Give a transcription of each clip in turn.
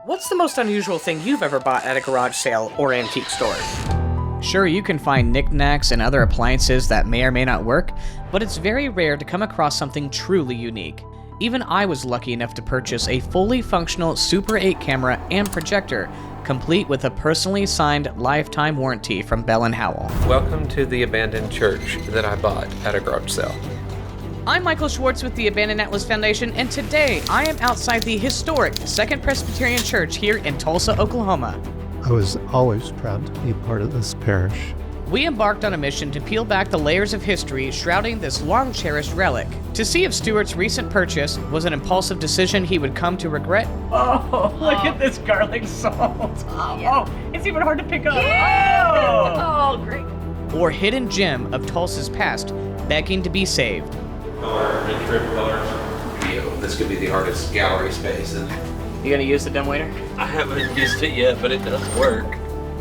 What's the most unusual thing you've ever bought at a garage sale or antique store? Sure, you can find knickknacks and other appliances that may or may not work, but it's very rare to come across something truly unique. Even I was lucky enough to purchase a fully functional Super 8 camera and projector, complete with a personally signed lifetime warranty from Bell & Howell. Welcome to the abandoned church that I bought at a garage sale. I'm Michael Schwartz with the Abandoned Atlas Foundation, and today I am outside the historic Second Presbyterian Church here in Tulsa, Oklahoma. I was always proud to be part of this parish. We embarked on a mission to peel back the layers of history shrouding this long-cherished relic, to see if Stuart's recent purchase was an impulsive decision he would come to regret. Oh, look at this garlic salt. Oh, it's even hard to pick up. Yeah. Oh, great. Or hidden gem of Tulsa's past, begging to be saved. This could be the artist's gallery space. You gonna use the dumbwaiter? I haven't used it yet, but it does work.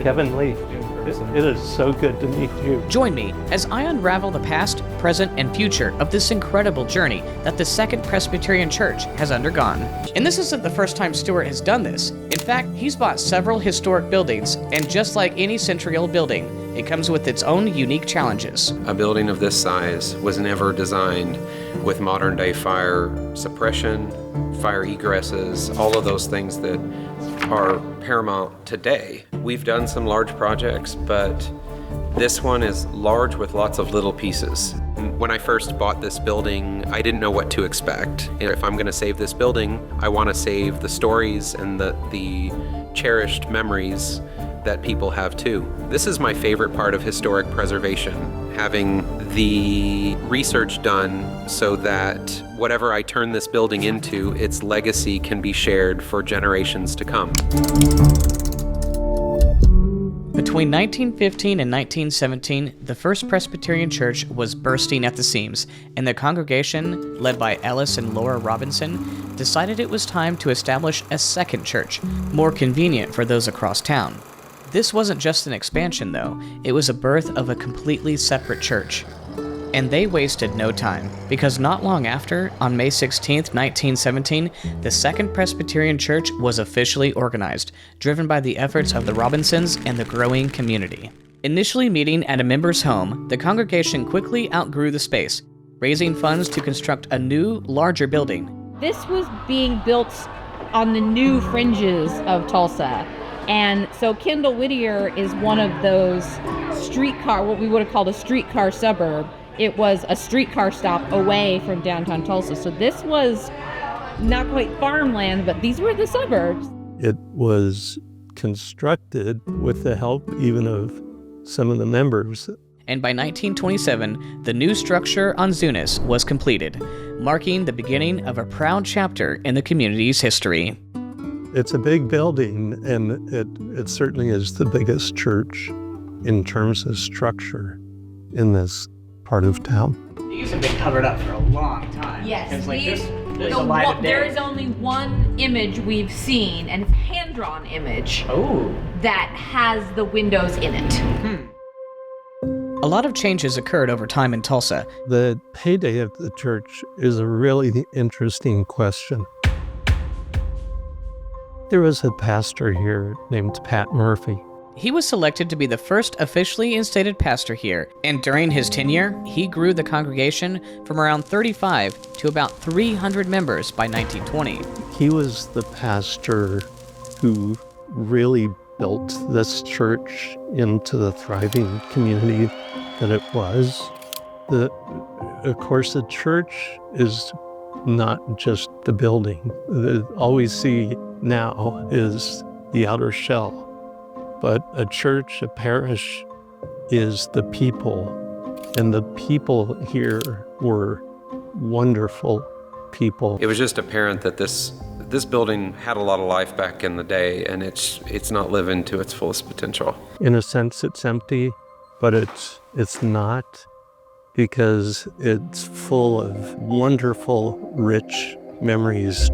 Kevin Lee, it is so good to meet you. Join me as I unravel the past, present, and future of this incredible journey that the Second Presbyterian Church has undergone. And this isn't the first time Stewart has done this. In fact, he's bought several historic buildings, and just like any century-old building, it comes with its own unique challenges. A building of this size was never designed with modern-day fire suppression, fire egresses, all of those things that are paramount today. We've done some large projects, but this one is large with lots of little pieces. When I first bought this building, I didn't know what to expect. If I'm going to save this building, I want to save the stories and the cherished memories that people have too. This is my favorite part of historic preservation, having the research done so that whatever I turn this building into, its legacy can be shared for generations to come. Between 1915 and 1917, the First Presbyterian Church was bursting at the seams, and the congregation, led by Ellis and Laura Robinson, decided it was time to establish a second church, more convenient for those across town. This wasn't just an expansion, though. It was a birth of a completely separate church. And they wasted no time, because not long after, on May 16, 1917, the Second Presbyterian Church was officially organized, driven by the efforts of the Robinsons and the growing community. Initially meeting at a member's home, the congregation quickly outgrew the space, raising funds to construct a new, larger building. This was being built on the new fringes of Tulsa. And so Kendall Whittier is one of those streetcar, what we would have called a streetcar suburb. It was a streetcar stop away from downtown Tulsa. So this was not quite farmland, but these were the suburbs. It was constructed with the help even of some of the members. And by 1927, the new structure on Zunis was completed, marking the beginning of a proud chapter in the community's history. It's a big building, and it certainly is the biggest church in terms of structure in this part of town. These have been covered up for a long time. Yes, it's like this is a light of day. There is only one image we've seen, and it's a hand-drawn image that has the windows in it. A lot of changes occurred over time in Tulsa. The heyday of the church is a really interesting question. There was a pastor here named Pat Murphy. He was selected to be the first officially instated pastor here, and during his tenure, he grew the congregation from around 35 to about 300 members by 1920. He was the pastor who really built this church into the thriving community that it was. Of course, the church is not just the building. All we see now is the outer shell. But a church, a parish, is the people. And the people here were wonderful people. It was just apparent that this building had a lot of life back in the day, and it's not living to its fullest potential. In a sense, it's empty, but it's not, because it's full of wonderful, rich memories.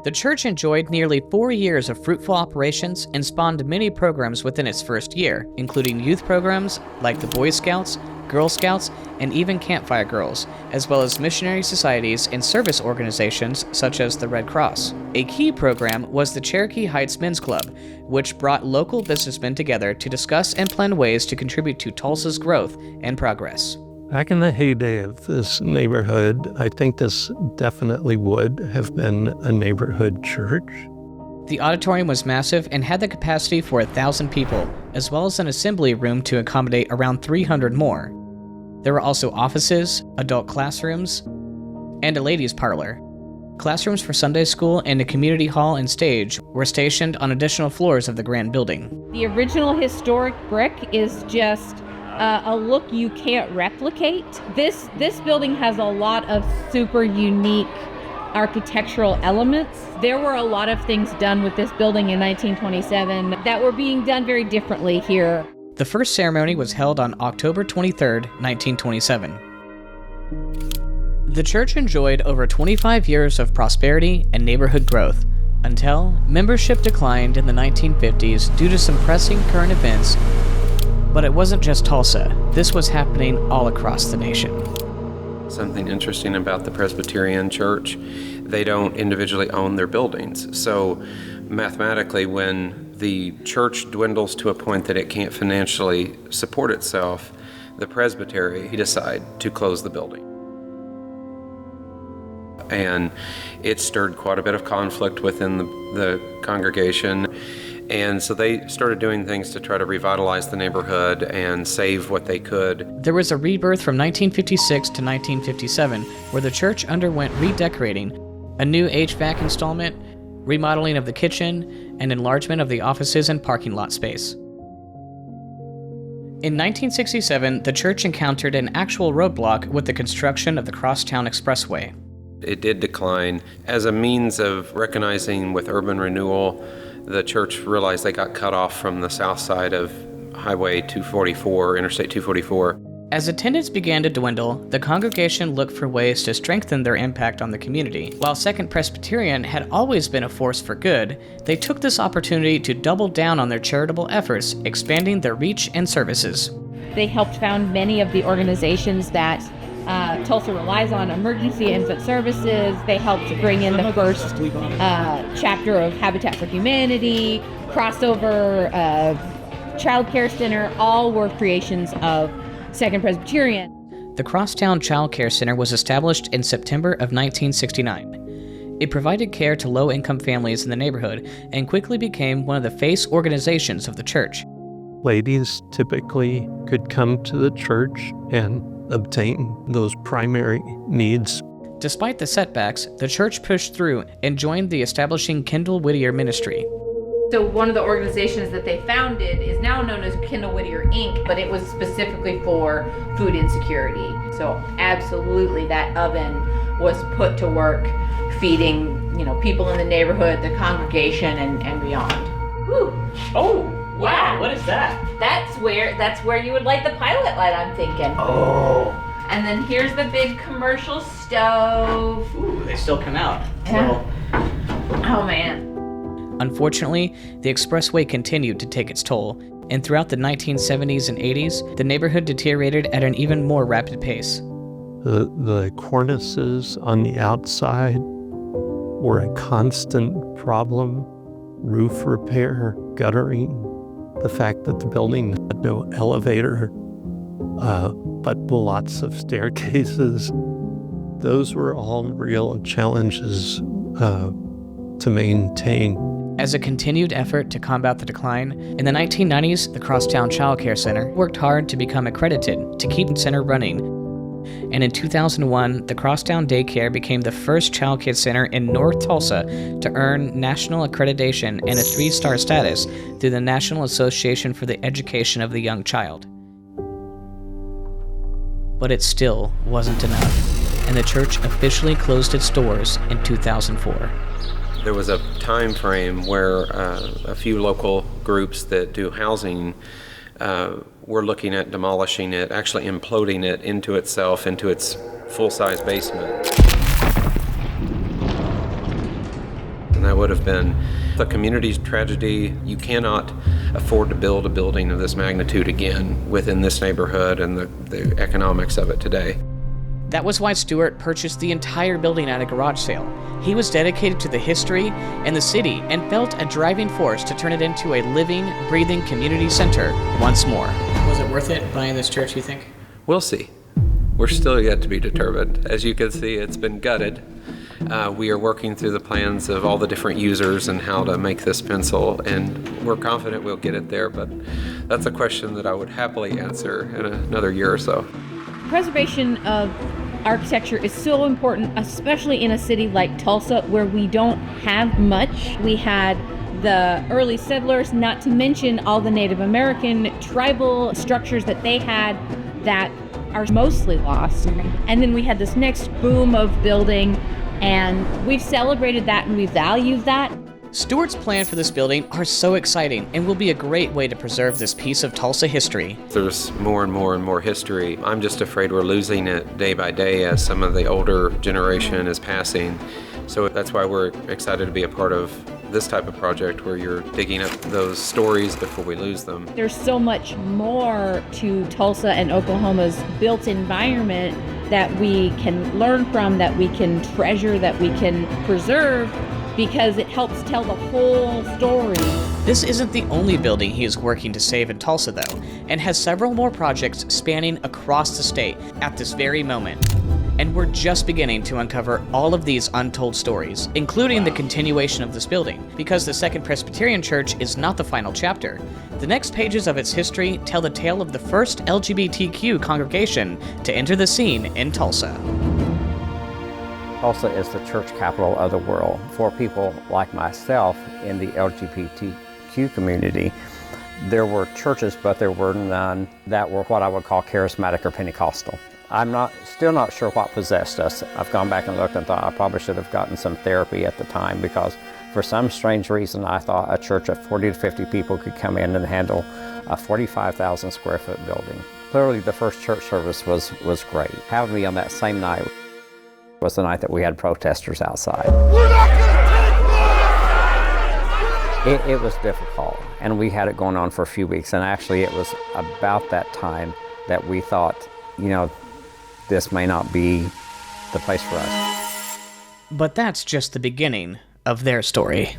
The church enjoyed nearly 4 years of fruitful operations and spawned many programs within its first year, including youth programs like the Boy Scouts, Girl Scouts, and even Campfire Girls, as well as missionary societies and service organizations such as the Red Cross. A key program was the Cherokee Heights Men's Club, which brought local businessmen together to discuss and plan ways to contribute to Tulsa's growth and progress. Back in the heyday of this neighborhood, I think this definitely would have been a neighborhood church. The auditorium was massive and had the capacity for 1,000 people, as well as an assembly room to accommodate around 300 more. There were also offices, adult classrooms, and a ladies' parlor. Classrooms for Sunday school and a community hall and stage were stationed on additional floors of the grand building. The original historic brick is just a look you can't replicate. This building has a lot of super unique architectural elements. There were a lot of things done with this building in 1927 that were being done very differently here. The first ceremony was held on October 23, 1927. The church enjoyed over 25 years of prosperity and neighborhood growth, until membership declined in the 1950s due to some pressing current events. But it wasn't just Tulsa. This was happening all across the nation. Something interesting about the Presbyterian Church, they don't individually own their buildings. So mathematically, when the church dwindles to a point that it can't financially support itself, the presbytery decide to close the building. And it stirred quite a bit of conflict within the congregation. And so they started doing things to try to revitalize the neighborhood and save what they could. There was a rebirth from 1956 to 1957, where the church underwent redecorating, a new HVAC installment, remodeling of the kitchen, and enlargement of the offices and parking lot space. In 1967, the church encountered an actual roadblock with the construction of the Crosstown Expressway. It did decline. As a means of recognizing with urban renewal, the church realized they got cut off from the south side of Highway 244, Interstate 244. As attendance began to dwindle, the congregation looked for ways to strengthen their impact on the community. While Second Presbyterian had always been a force for good, they took this opportunity to double down on their charitable efforts, expanding their reach and services. They helped found many of the organizations that Tulsa relies on, emergency infant services. They helped bring in the first chapter of Habitat for Humanity, crossover, child care center, all were creations of Second Presbyterian. The Crosstown Child Care Center was established in September of 1969. It provided care to low-income families in the neighborhood and quickly became one of the face organizations of the church. Ladies typically could come to the church and obtain those primary needs. Despite the setbacks, the church pushed through and joined the establishing Kendall Whittier Ministry. So one of the organizations that they founded is now known as Kendall Whittier Inc., but it was specifically for food insecurity. So absolutely that oven was put to work feeding, people in the neighborhood, the congregation, and beyond. Whew. Oh, wow, Yeah. what is that? That's where you would light the pilot light, I'm thinking. Oh. And then here's the big commercial stove. Ooh, they still come out. Yeah. Oh man. Unfortunately, the expressway continued to take its toll, and throughout the 1970s and 80s, the neighborhood deteriorated at an even more rapid pace. The cornices on the outside were a constant problem. Roof repair, guttering, the fact that the building had no elevator, but lots of staircases. Those were all real challenges to maintain. As a continued effort to combat the decline, in the 1990s, the Crosstown Child Care Center worked hard to become accredited to keep the center running. And in 2001, the Crosstown Daycare became the first child care center in North Tulsa to earn national accreditation and a 3-star status through the National Association for the Education of the Young Child. But it still wasn't enough, and the church officially closed its doors in 2004. There was a time frame where a few local groups that do housing were looking at demolishing it, actually imploding it into itself, into its full-size basement. And that would have been the community's tragedy. You cannot afford to build a building of this magnitude again within this neighborhood and the economics of it today. That was why Stewart purchased the entire building at a garage sale. He was dedicated to the history and the city and felt a driving force to turn it into a living, breathing community center once more. Was it worth it buying this church, you think? We'll see. We're still yet to be determined. As you can see, it's been gutted. We are working through the plans of all the different users and how to make this pencil, and we're confident we'll get it there, but that's a question that I would happily answer in another year or so. Preservation of architecture is so important, especially in a city like Tulsa where we don't have much. We had the early settlers, not to mention all the Native American tribal structures that they had that are mostly lost. And then we had this next boom of building, and we've celebrated that and we value that. Stewart's plans for this building are so exciting and will be a great way to preserve this piece of Tulsa history. There's more and more and more history. I'm just afraid we're losing it day by day as some of the older generation is passing. So that's why we're excited to be a part of this type of project where you're digging up those stories before we lose them. There's so much more to Tulsa and Oklahoma's built environment that we can learn from, that we can treasure, that we can preserve, because it helps tell the whole story. This isn't the only building he is working to save in Tulsa, though, and has several more projects spanning across the state at this very moment. And we're just beginning to uncover all of these untold stories, including the continuation of this building, because the Second Presbyterian Church is not the final chapter. The next pages of its history tell the tale of the first LGBTQ congregation to enter the scene in Tulsa. Tulsa is the church capital of the world. For people like myself in the LGBTQ community, there were churches, but there were none that were what I would call charismatic or Pentecostal. I'm still not sure what possessed us. I've gone back and looked and thought I probably should have gotten some therapy at the time, because for some strange reason I thought a church of 40 to 50 people could come in and handle a 45,000 square foot building. Clearly the first church service was great. Having me on that same night was the night that we had protesters outside. We're not gonna take It was difficult, and we had it going on for a few weeks, and actually it was about that time that we thought, this may not be the place for us. But that's just the beginning of their story.